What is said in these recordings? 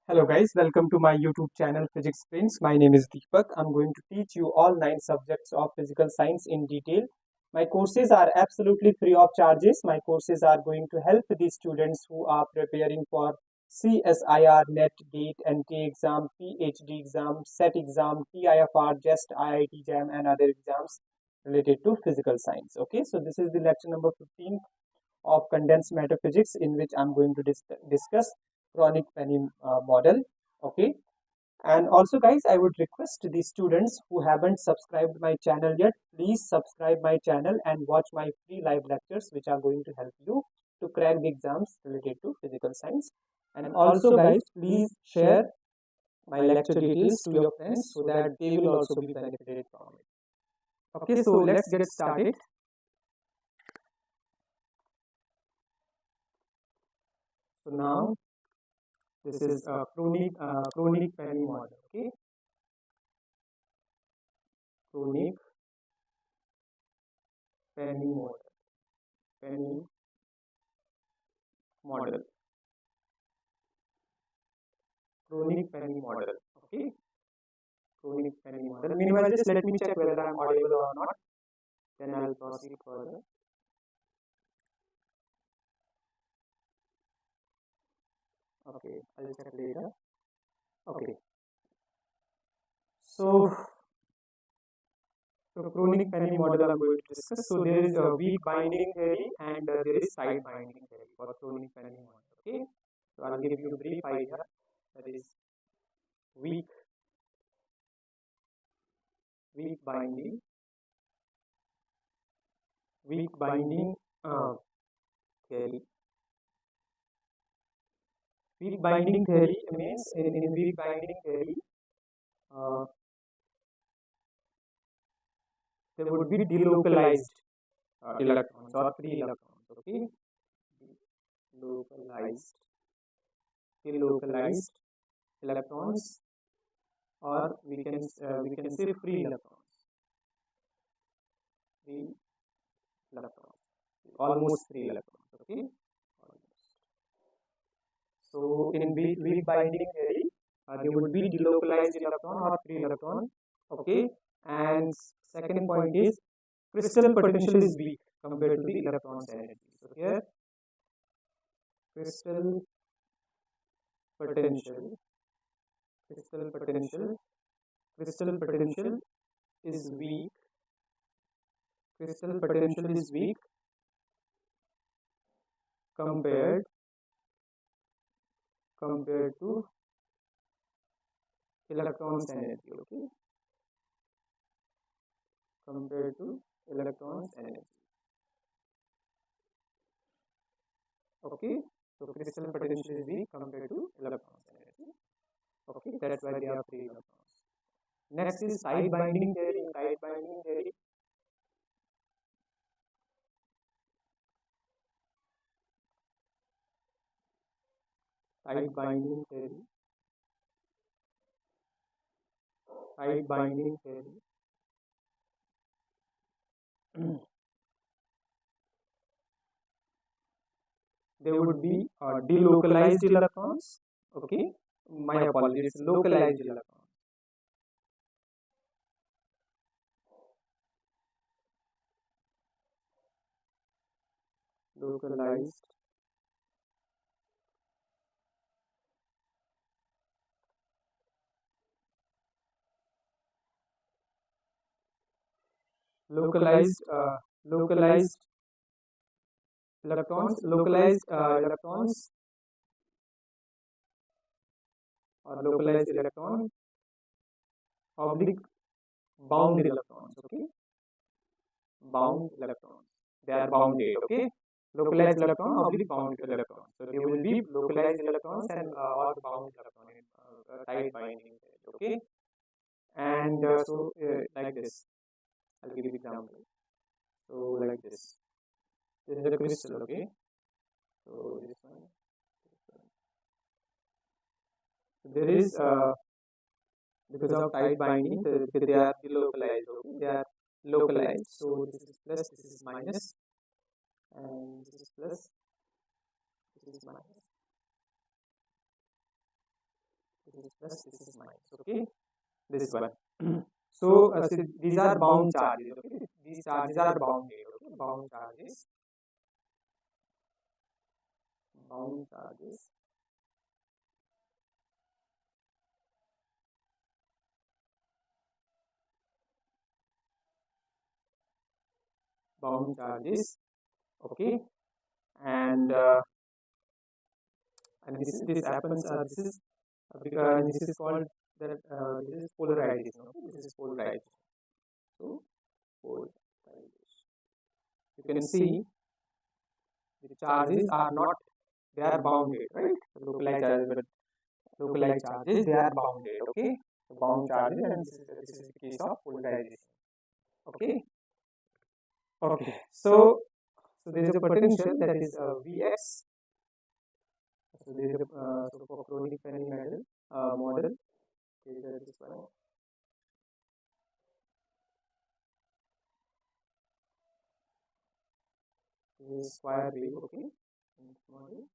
Hello guys, welcome to my YouTube channel Physics Prince. My name is Deepak. I'm going to teach you all 9 subjects of physical science in detail. My courses are absolutely free of charges. My courses are going to help the students who are preparing for CSIR, NET, GATE, NT exam, PhD exam, SET exam, TIFR, Jest, IIT-Jam and other exams related to physical science. Okay, so this is the lecture number 15 of condensed matter physics, in which I'm going to discuss chronic penny model. Okay, and also guys, I would request the students who haven't subscribed my channel yet, please subscribe my channel and watch my free live lectures which are going to help you to crack the exams related to physical science. And also guys, please share my lecture details to your friends so that they will also be benefited from it. Okay, so let's get started. So now this is a chronic penny model. Okay, chronic penny model. Penny model. Chronic penny model. Okay, chronic penny model. Meanwhile, just let me check whether I'm audible or not. Then I'll proceed further. Okay, I'll check later. Okay. So, chronic penny model I'm going to discuss. So there is a weak binding theory and there is tight binding theory for chronic penny model. Okay. So I'll give you a brief idea. That is weak binding theory. Weak binding theory means in weak binding theory, there would be delocalized electrons or free electrons. Okay, delocalized electrons, or we can say free electrons. Free electrons, almost free electrons. Okay. So in weak binding theory, there would be delocalized electron or free electron. Okay, and second point is crystal potential is weak compared to the electron's energy. So here crystal potential is weak. Crystal potential is weak compared to electron's energy. Okay, compared to electron's energy. Okay, so crystal potential is weak compared to electron's energy. Okay, that's why they are free electrons. Next is tight binding theory. Tight binding theory, tight binding theory, tight binding theory. There would be delocalized electrons. Okay, my apologies, localized electrons. Localized localized localized electrons or localized electron oblique bound electrons. Okay, bound electrons, they are bounded. Okay, localized electron oblique bound electrons. So they will be localized electrons and or bound electron in tight binding. Okay, and like this, I'll give you example. So like this is the crystal. Okay, so this one. So there is because of tight binding, they are delocalized. Okay, they are localized. So this is plus, this is minus, and this is plus, this is minus. this is plus, this is minus. Okay, this one. So these are bound charges. Okay, these charges are bounded. Okay, bound charges. Bound charges. Bound charges. Okay, and this happens. This is because this is called that this is polarization. Okay, this is polarization. So polarization. You can see the charges are not, they are bounded, right? Localized charges, but localized charges, they are bounded. Okay, so bound charges, and this is the case of polarization. Okay, okay. So there is a potential that is Vx. So there is a so for chronic penny model is this one. This is square wave. Okay, in this model.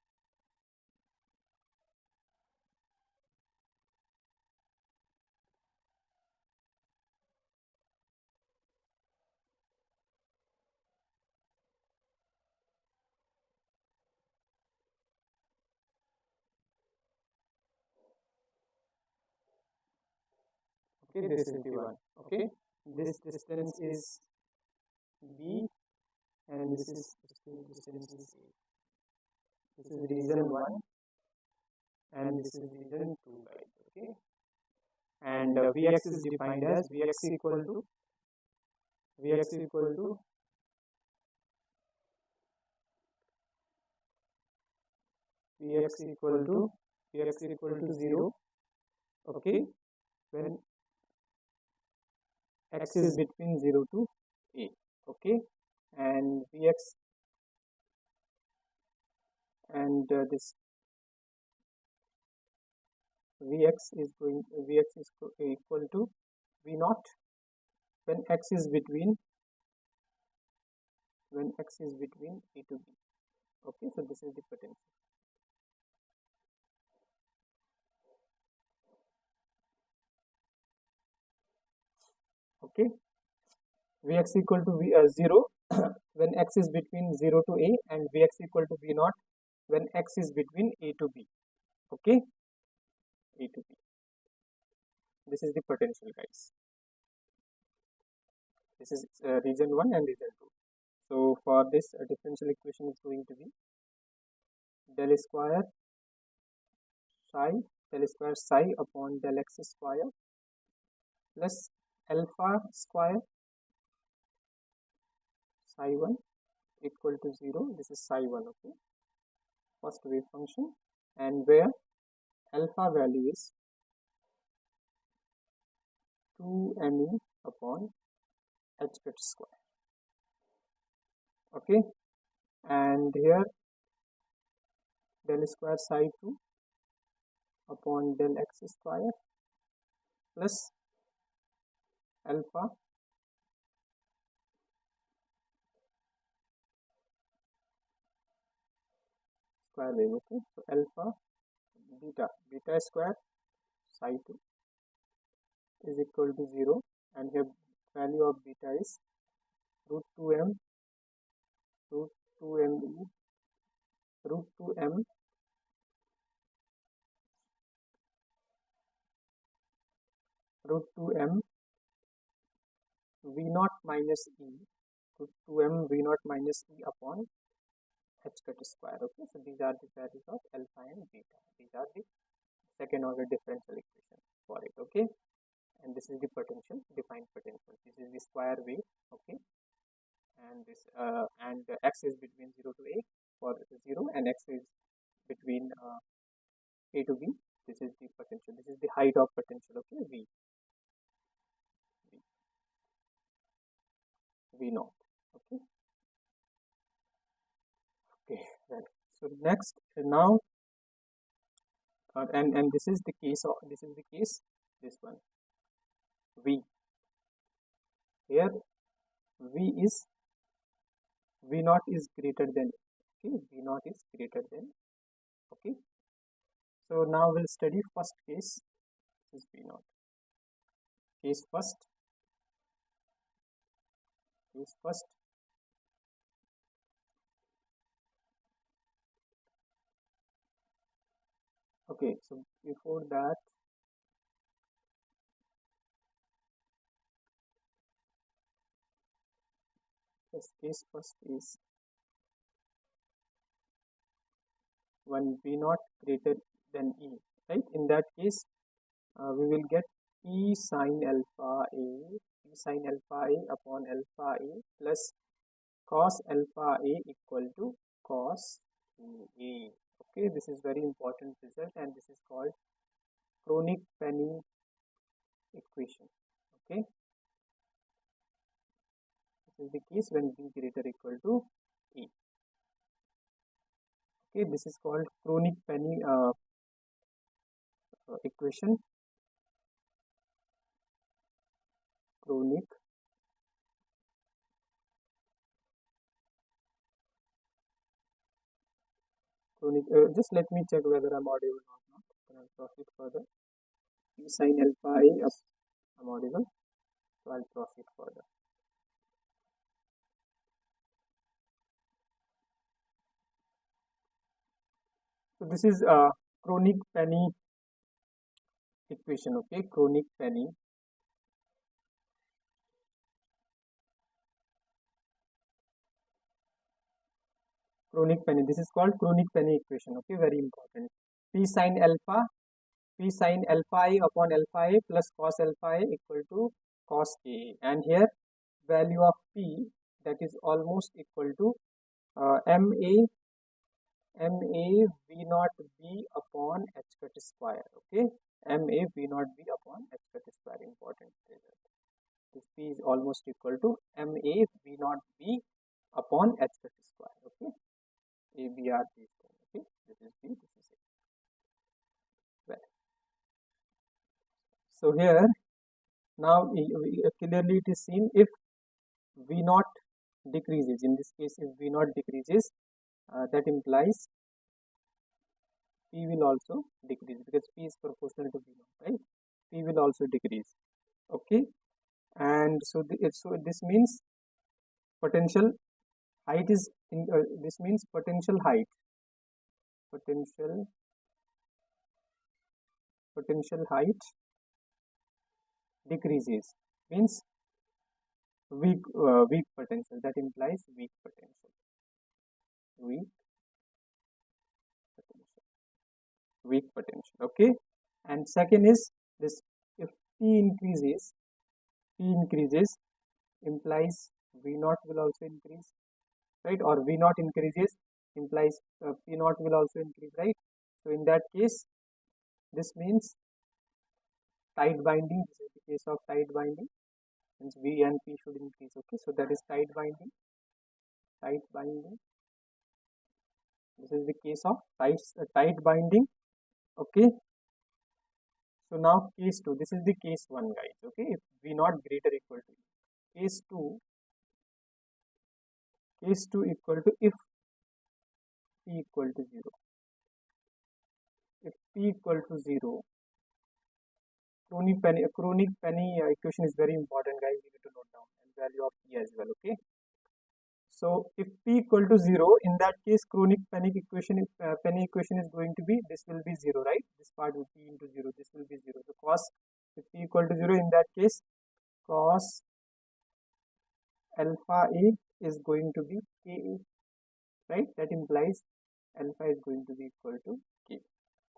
Okay, this is the one. Okay, this distance is B, and this is distance is A. This is region 1, and this is region 2, guys. Okay, and Vx is defined as Vx equal to Vx equal to Vx equal to Vx equal to 0. Okay, when x is between 0 to A. Okay, and Vx and this Vx is equal to V naught when x is between A to B. Okay, so this is the potential. Okay, Vx equal to 0 when x is between 0 to A, and Vx equal to V naught when x is between A to B. Okay, A to B. This is the potential, guys. This is region 1 and region 2. So for this differential equation is going to be del square psi upon del x square plus alpha square psi 1 equal to 0. This is psi 1. Okay, first wave function, and where alpha value is 2me upon h cut square. Okay, and here del square psi 2 upon del x square plus alpha square wave. Okay, so alpha beta square psi 2 is equal to 0, and here value of beta is root 2m root 2m root 2m root 2m v naught minus e root 2m v naught minus e upon h cut square. Okay, so these are the values of alpha and beta. These are the second order differential equation for it. Okay, and this is the potential, defined potential. This is the square wave. Okay, and this and x is between 0 to A for 0, and x is between A to B. This is the potential. This is the height of potential. Okay, V naught. Okay, okay, right. So next, now and this is the case of this one V. Here V naught is greater than, okay, V naught is greater than. Okay, so now we'll study first case. This is V naught. Case first. Okay, so before that, yes, case first is when V naught greater than E, right? In that case, we will get P sine alpha A upon alpha A plus cos alpha A equal to cos A. Okay, this is very important result, and this is called Kronig-Penney equation. Okay, this is the case when V greater equal to E. Okay, this is called Kronig-Penney equation. Just let me check whether I'm audible or not. Then I'll proceed further. P sine alpha A, I'm audible, so I'll proceed further. So this is Kronig-Penney equation. Okay, Kronig-Penney. This is called Kronig-Penney equation. Okay, very important. P sine alpha A upon alpha A plus cos alpha A equal to cos A, and here value of P, that is almost equal to MA V naught B upon H cut square. Okay, MA V naught B upon H cut square, important result. This P is almost equal to MA V naught B upon H cut square. Okay, A, B are these things. Okay, this is B, this is A. Well, so here now clearly it is seen, if V naught decreases, in this case if V naught decreases, that implies P will also decrease, because P is proportional to V naught, right? P will also decrease. Okay, and so this means potential height is this means potential height decreases, means weak potential, that implies weak potential. Okay, and second is this, if P increases implies V naught will also increase, right? Or V naught increases implies P naught will also increase, right? So in that case, this means tight binding. This is the case of tight binding, means V and P should increase. Okay, so that is tight binding. This is the case of tight binding. Okay, so now case 2, this is the case 1, guys. Okay, if V naught greater equal to case 2 equal to if P equal to 0. If P equal to 0, Kronig-Penney equation is very important, guys. You need to note down, and value of P as well. Okay, so if P equal to 0, in that case Kronig-Penney equation is going to be, this will be 0, right? This part will be into 0, this will be 0. So cos, if P equal to 0, in that case cos alpha A is going to be K, right? That implies alpha is going to be equal to K,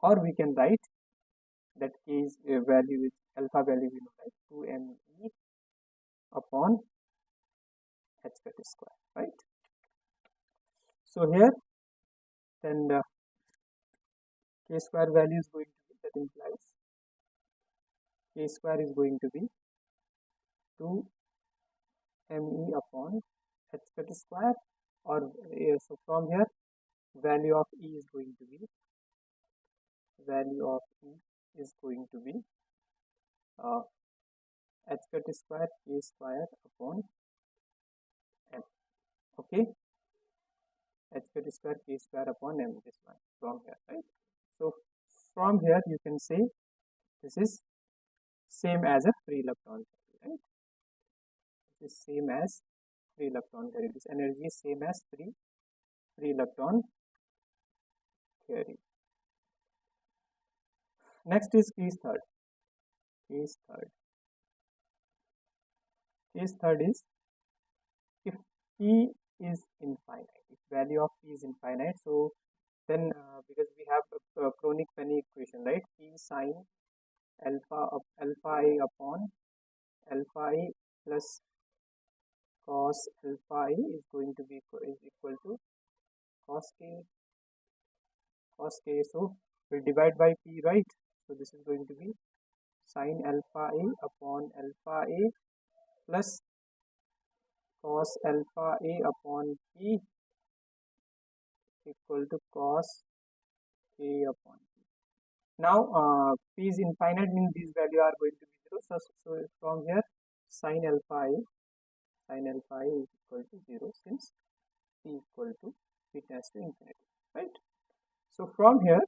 or we can write that K is value is alpha value, we know, right? 2ME upon H cut square, right? So here then the K square value is going to be, that implies K square is going to be 2ME upon H cut square, or so from here value of E is going to be H cut square K square upon M. Okay, H cut square K square upon M, this one from here, right? So from here you can say this is same as a free electron theory, right? This is same as free electron theory. This energy is same as free electron theory. Next is case third. Case third is if P is infinite, if value of P is infinite, so then because we have a chronic penny equation, right? P sine alpha I upon alpha I plus cos alpha I is going to be equal to cos k. So we divide by P, right? So this is going to be sine alpha A upon alpha A plus cos alpha A upon P equal to cos K upon P. Now P is infinite, means these values are going to be 0. So from here sine alpha A is equal to 0 since P equal to P tends to infinity, right? So from here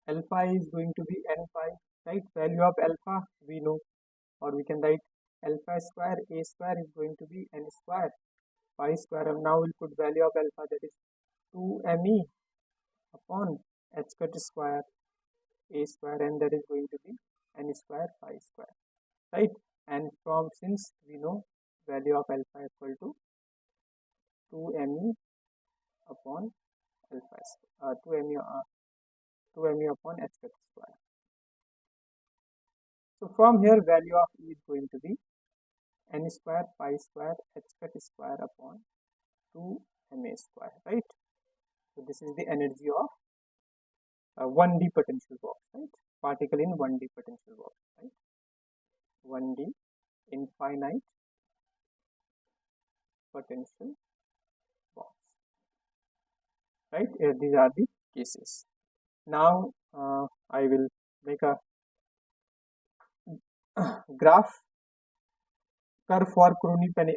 alpha is going to be n pi, right? Value of alpha we know, or we can write alpha square A square is going to be n square pi square. And now we'll put value of alpha, that is 2me upon h cut square A square, and that is going to be n square pi square, right? And from, since we know value of alpha equal to 2me upon alpha 2me upon h cut square. So from here value of E is going to be n square pi square h cut square upon 2ma square, right? So this is the energy of 1D potential box, right? Particle in 1D potential box, right? 1D infinite potential box, right? These are the cases. Now I will make a graph curve for chronic penny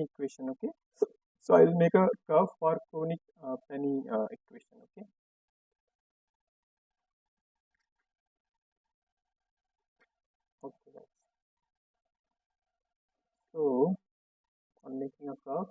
equation. Okay, so I will make a curve for chronic penny equation. Okay, guys. So I'm making a curve.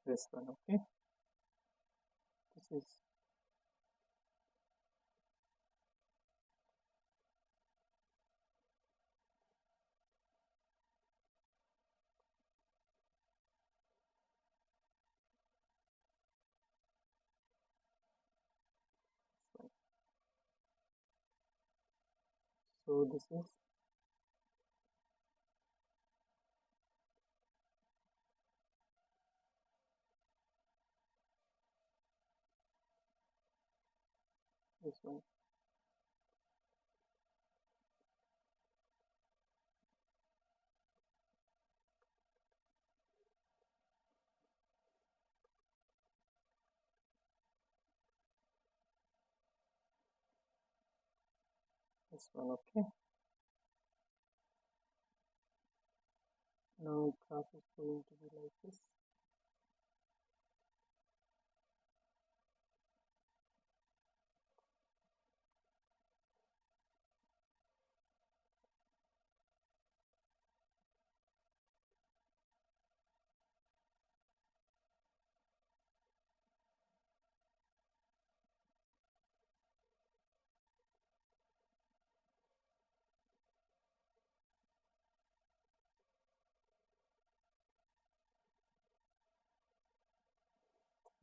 This one. Okay, this is so this is this one. This one. Okay, now graph is going to be like this.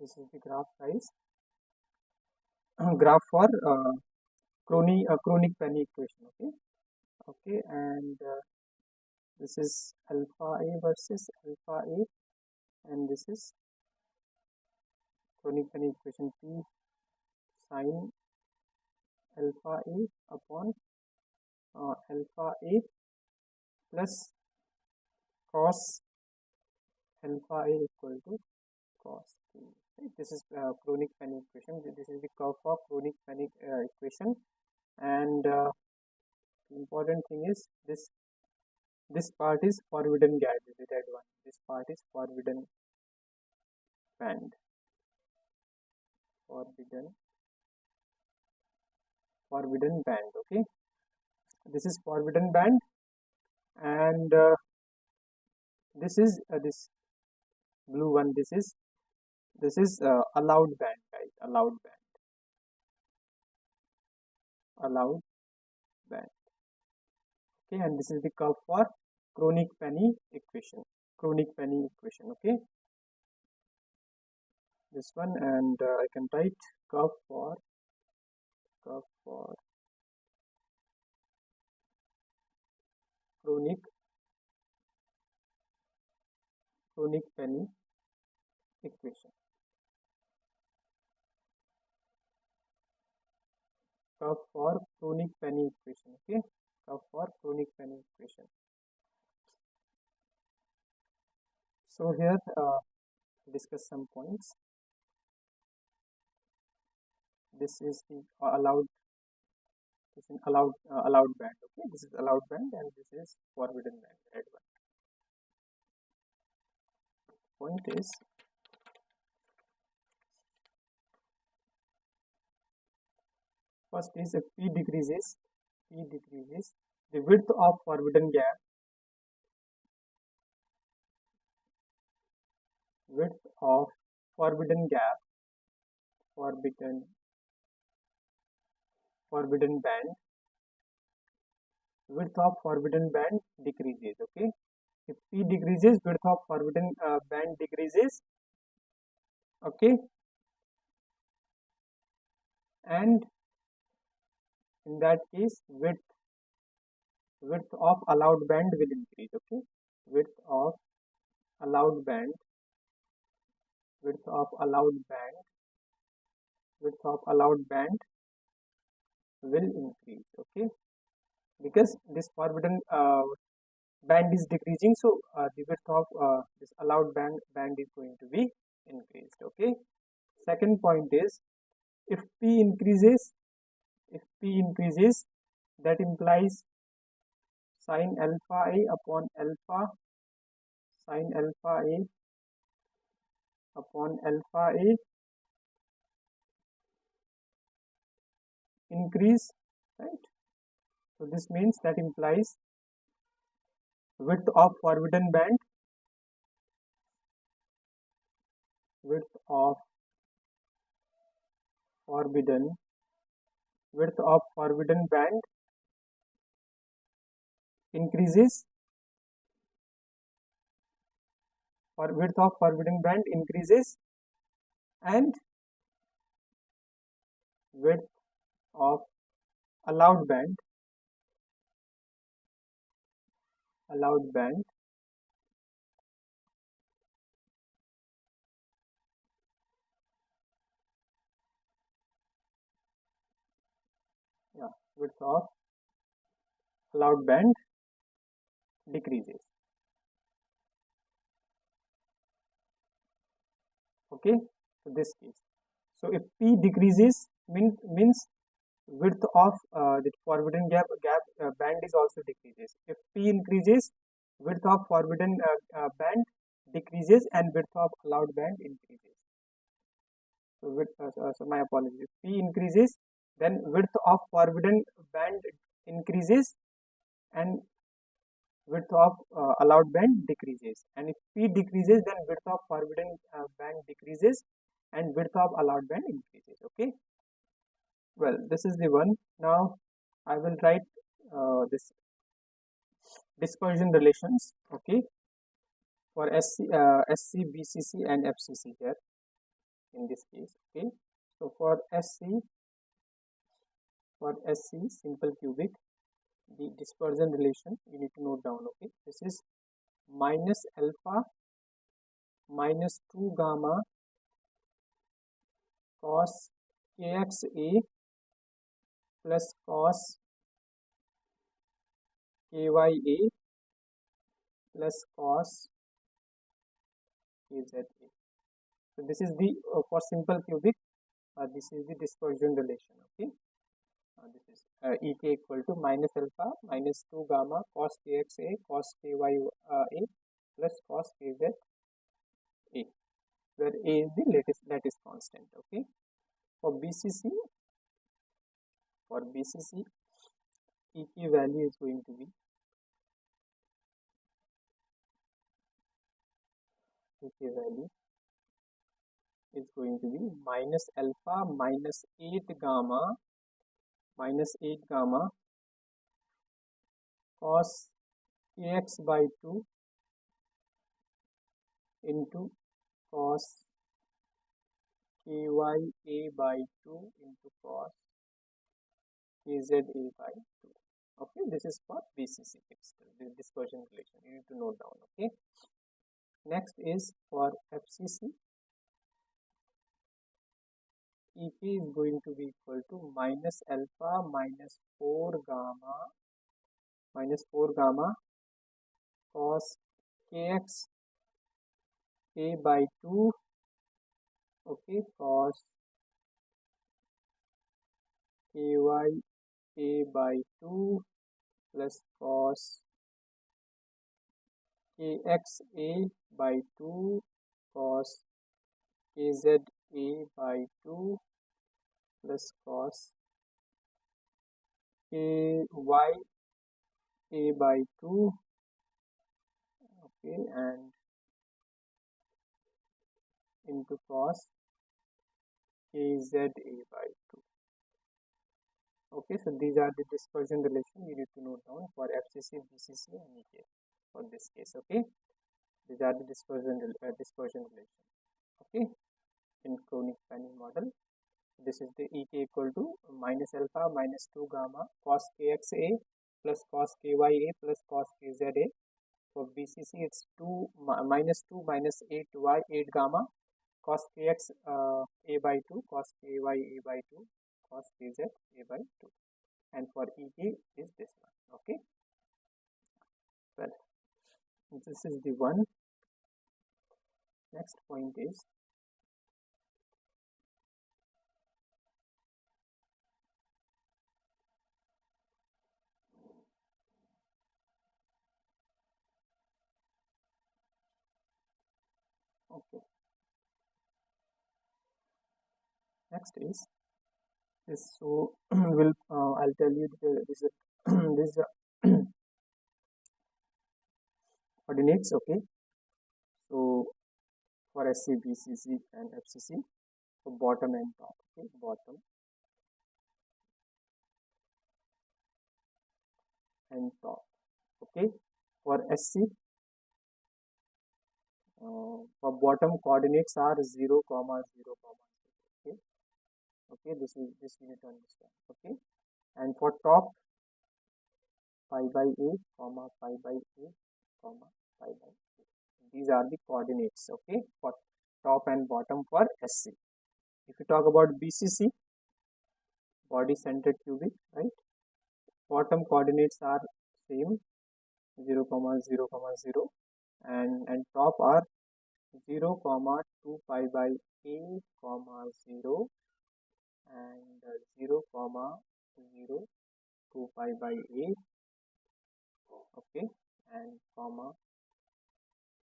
This is the graph, guys. Graph for chronic penny equation. Okay, and This is alpha A versus alpha A, and this is chronic penny equation P sin alpha A upon alpha A plus cos alpha A equal to cos B. Right? This is chronic penny equation. This is the curve for chronic penny equation, and the important thing is this part is forbidden gap, is the red one. This part is forbidden band. Forbidden band. Okay, this is forbidden band, and this is this blue one. This is allowed band, guys. Allowed band. Okay, and this is the curve for chronic penny equation. Okay, this one, and I can write curve for chronic penny equation. Curve for chronic penny equation. Okay, curve for chronic penny equation. So here discuss some points. This is the allowed band. Okay, this is allowed band, and this is forbidden band, red one. Point is, first is if P decreases, the width of forbidden gap forbidden band, width of forbidden band decreases. Okay, if P decreases, width of forbidden band decreases. Okay, and in that case width of allowed band will increase. Okay, width of allowed band will increase. Okay, because this forbidden band is decreasing, so the width of this allowed band is going to be increased. Okay, second point is, if P increases, that implies sin alpha A upon alpha A increase, right? So this means that implies width of forbidden band increases, or width of forbidden band increases, and width of allowed band width of allowed band decreases. Okay, so this case, so if P decreases, means width of the forbidden gap band is also decreases. If P increases, width of forbidden band decreases, and width of allowed band increases. So so my apologies. If P increases, then width of forbidden band increases, and width of allowed band decreases. And if P decreases, then width of forbidden band decreases, and width of allowed band increases. Okay, well, this is the one. Now I will write this dispersion relations. Okay, for SC, BCC and FCC here in this case. Okay, so for SC simple cubic, the dispersion relation you need to note down. Okay, this is minus alpha minus 2 gamma cos kxa plus cos kya plus cos kza. So this is the for simple cubic, this is the dispersion relation. Okay, this is ek equal to minus alpha minus 2 gamma cos kxa cos kya plus cos kza, where a is the lattice constant. Okay, for BCC ek value is going to be minus alpha minus 8 gamma cos kx by 2 into cos kya by 2 into cos kza by 2. Okay, this is for BCC fixed, the dispersion relation you need to note down. Okay, next is for FCC. ek is going to be equal to minus alpha minus 4 gamma cos kx a by 2, okay, cos kya by 2 plus cos kxa by 2 cos kza by 2 plus cos kya by 2, okay, and into cos kza by 2. Okay, so these are the dispersion relation you need to note down for FCC, BCC and ek for this case. Okay, these are the dispersion relation. Okay, in conic panning model, this is the ek equal to minus alpha minus 2 gamma cos kxa plus cos kya plus cos kza. For BCC it's 2 minus 2 minus 8y 8 gamma cos kx a by 2 cos kya a by 2 cos kz a by 2, and for ek is this one. Okay, well, this is the one. Next point is okay. Next is this. So will I'll tell you this this coordinates. Okay, so for SC, BCC and FCC, so bottom and top. Okay, bottom and top. Okay, for SC, for bottom coordinates are 0, 0, 0. Okay, okay, this you need to understand. Okay, and for top, pi by 8, pi by 8, pi by 8. These are the coordinates. Okay, for top and bottom for SC. If you talk about BCC, body centered cubic, right? Bottom coordinates are same, 0, 0, 0, and top are 0, 2 pi by 8, 0, and 0, 0, 2 pi by 8, okay, and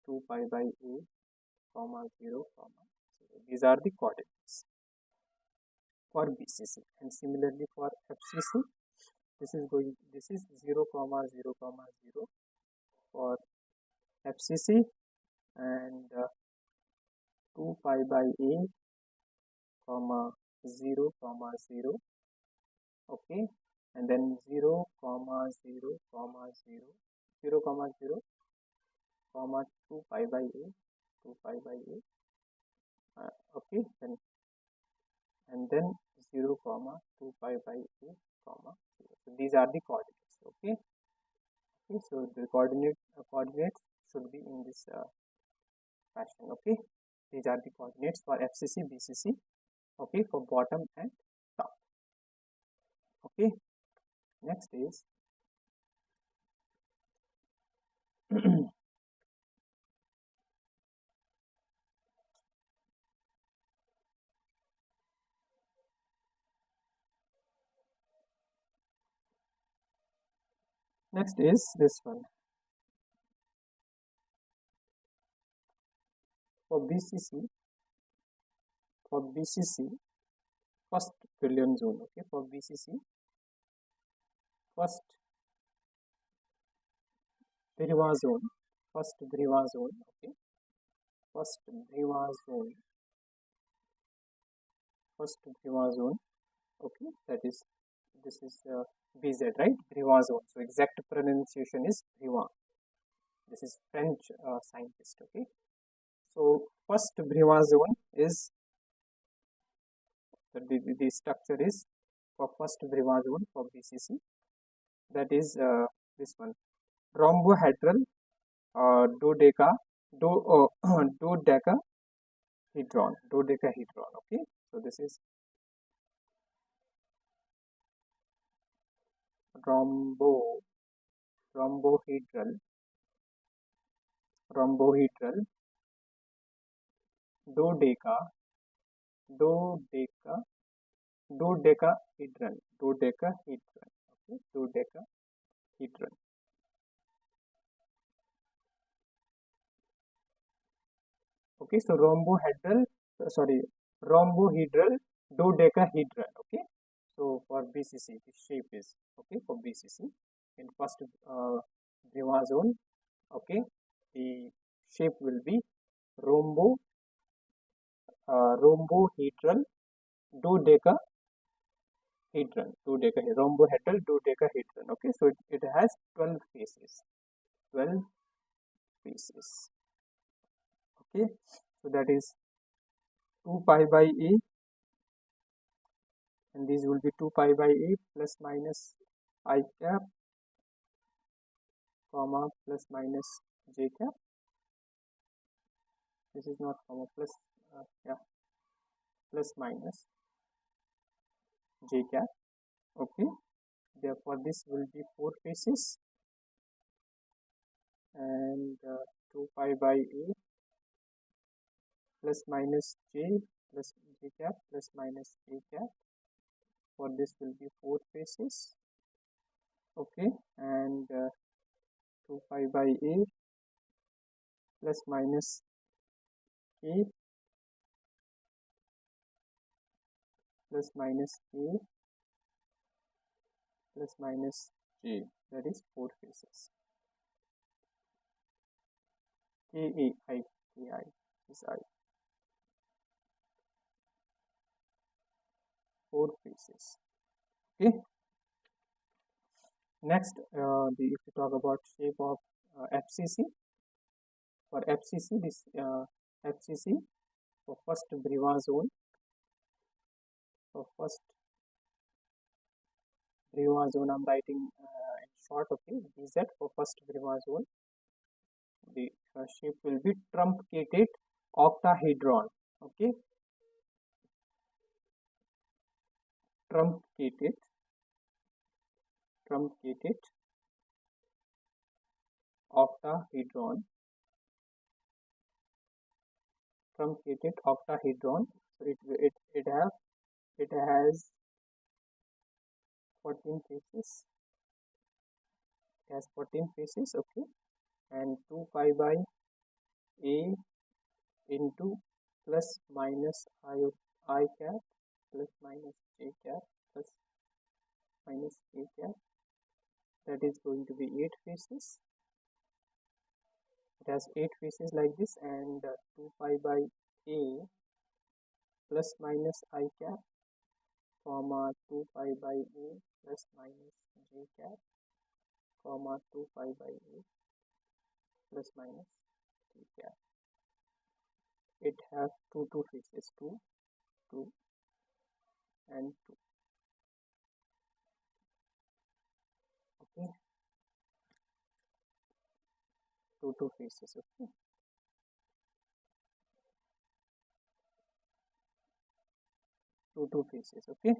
2 pi by 8, 0, 0. These are the coordinates for BCC, and similarly for FCC, this is 0, 0, 0 for FCC, and 2 pi by 8, 0, 0, okay, and then 0, 0, 0, 0, 2 pi by 8, 2 pi by 8, okay, and then 0, 2 pi by 8, 0. So these are the coordinates. Okay. Okay, so the coordinates should be in this fashion. Okay, these are the coordinates for FCC, BCC. Okay, for bottom and top. Okay, next is next is this one. For BCC, first Brilliant zone. Okay, for BCC, first Briva zone, okay, first Briva zone, okay, that is, this is BZ, right? Briva zone. So exact pronunciation is Briva. This is French scientist. Okay, so first Briva zone is the structure is for first Briva zone for BCC. That is this one, rhombohedral dodeca dodecahedron. Okay, so this is rhombohedral dodeca dodecahedron. Okay, dodecahedron. Okay, so rhombohedral dodecahedron. Okay, so for BCC the shape is okay for BCC in first Briva zone. Okay, the shape will be rhombohedral rhombohedral dodecahedron. Okay, so it has 12 faces. Okay, so that is 2 pi by a, and these will be 2 pi by a plus minus I cap comma plus minus j cap. This is not comma, plus plus minus j cap. Okay, therefore this will be 4 faces, and 2 pi by a plus minus j plus j cap plus minus j cap. For this will be 4 faces. Okay, and 2 pi by a plus minus k plus minus k plus minus j, that is 4 faces. Ki is I, 4 faces. Okay, next if you talk about shape of FCC, for FCC this FCC for first Briva zone, I'm writing in short. Okay, BZ for first Briva zone, the shape will be truncated octahedron. Okay, truncated octahedron. So it has 14 faces. Okay, and 2 pi by a into plus minus I cap plus minus j cap plus minus k cap, that is going to be 8 faces. It has 8 faces like this, and 2 pi by a plus minus I cap comma 2 pi by a plus minus j cap comma 2 pi by a plus minus j cap. It has two faces, 2 and 2. Okay, two faces. Okay, two faces. Okay,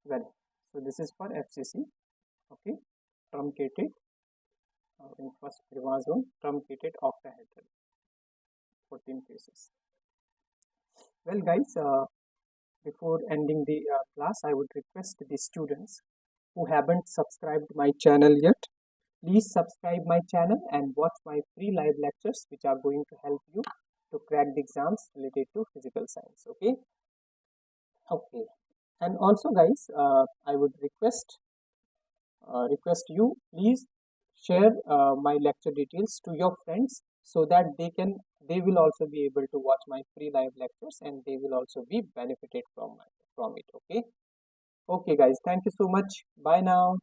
well, so this is for FCC. Okay, truncated in first chromosome, truncated octahedral, 14 faces. Well, guys, before ending the class, I would request the students who haven't subscribed my channel yet, please subscribe my channel and watch my free live lectures which are going to help you to crack the exams related to physical science. Okay, okay. And also, guys, I would request you, please share my lecture details to your friends so that they will also be able to watch my free live lectures and they will also be benefited from it. Okay, okay, guys, thank you so much. Bye now.